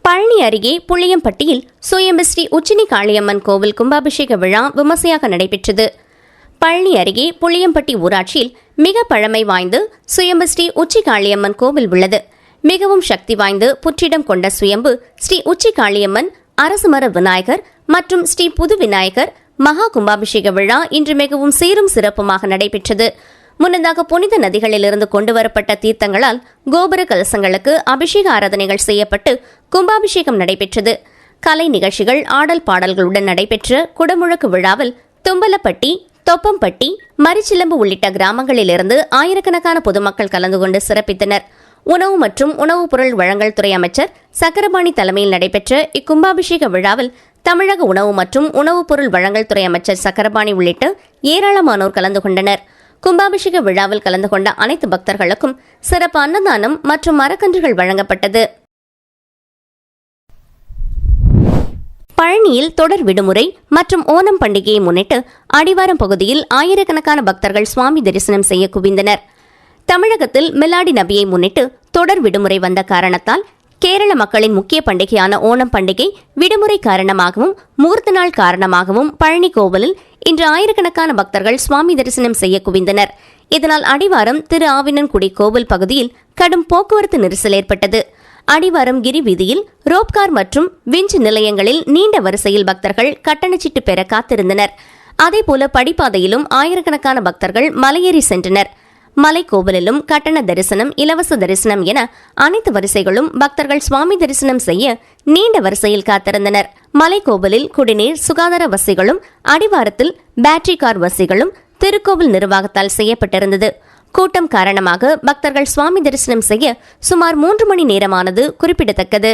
பழனி அருகே புளியம்பட்டியில் சுயம்பு ஸ்ரீ உச்சினி காளியம்மன் கோவில் கும்பாபிஷேக விழா விமர்சையாக நடைபெற்றது. பழனி அருகே புளியம்பட்டி ஊராட்சியில் மிக பழமை வாய்ந்த சுயம்பு ஸ்ரீ உச்சி காளியம்மன் கோவில் உள்ளது. மிகவும் சக்தி வாய்ந்து புற்றிடம் கொண்ட சுயம்பு ஸ்ரீ உச்சி காளியம்மன், அரசுமர விநாயகர் மற்றும் ஸ்ரீ புது விநாயகர் மகா கும்பாபிஷேக விழா இன்று மிகவும் சீரும் சிறப்புமாக நடைபெற்றது. முன்னதாக புனித நதிகளிலிருந்து கொண்டுவரப்பட்ட தீர்த்தங்களால் கோபுர கலசங்களுக்கு அபிஷேக ஆராதனைகள் செய்யப்பட்டு கும்பாபிஷேகம் நடைபெற்றது. கலை நிகழ்ச்சிகள், ஆடல் பாடல்களுடன் நடைபெற்ற குடமுழக்கு விழாவில் தும்பலப்பட்டி, தொப்பம்பட்டி, மரிச்சிலம்பு உள்ளிட்ட கிராமங்களிலிருந்து ஆயிரக்கணக்கான பொதுமக்கள் கலந்து கொண்டு சிறப்பித்தனர். உணவு மற்றும் உணவுப் பொருள் வழங்கல் துறை அமைச்சர் சக்கரபாணி தலைமையில் நடைபெற்ற இக்கும்பாபிஷேக விழாவில் தமிழக உணவு மற்றும் உணவுப் பொருள் வழங்கல் துறை அமைச்சர் சக்கரபாணி உள்ளிட்ட ஏராளமானோர் கலந்து கொண்டனர். கும்பாபிஷேக விழாவில் கலந்து கொண்ட அனைத்து பக்தர்களுக்கும் சிறப்பு அன்னதானம் மற்றும் மரக்கன்றுகள் வழங்கப்பட்டது. பழனியில் தொடர் விடுமுறை மற்றும் ஓணம் பண்டிகையை முன்னிட்டு அடிவாரம் பகுதியில் ஆயிரக்கணக்கான பக்தர்கள் சுவாமி தரிசனம் செய்ய குவிந்தனர். தமிழகத்தில் மிலாடி நபியை முன்னிட்டு தொடர் விடுமுறை வந்த காரணத்தால் கேரள மக்களின் முக்கிய பண்டிகையான ஓணம் பண்டிகை விடுமுறை காரணமாகவும் முகூர்த்த நாள் காரணமாகவும் பழனி கோவிலில் இன்று ஆயிரக்கணக்கான பக்தர்கள் சுவாமி தரிசனம் செய்ய குவிந்தனர். இதனால் அடிவாரம் திரு ஆவினன்குடி கோவில் பகுதியில் கடும் போக்குவரத்து நெரிசல் ஏற்பட்டது. அடிவாரம் கிரி வீதியில் ரோப்கார் மற்றும் விஞ்ச் நிலையங்களில் நீண்ட வரிசையில் பக்தர்கள் கட்டணச்சீட்டு பெற காத்திருந்தனர். அதேபோல படிப்பாதையிலும் ஆயிரக்கணக்கான பக்தர்கள் மலையேறி சென்றனர். மலைக்கோவிலிலும் கட்டண தரிசனம், இலவச தரிசனம் என அனைத்து வரிசைகளும் பக்தர்கள் சுவாமி தரிசனம் செய்ய நீண்ட வரிசையில் காத்திருந்தனர். மலைக்கோவிலில் குடிநீர், சுகாதார வசதிகளும் அடிவாரத்தில் பேட்டரி கார் வசதிகளும் திருக்கோவில் நிர்வாகத்தால் செய்யப்பட்டிருந்தது. கூட்டம் காரணமாக பக்தர்கள் சுவாமி தரிசனம் செய்ய சுமார் 3 மணி நேரமானது குறிப்பிடத்தக்கது.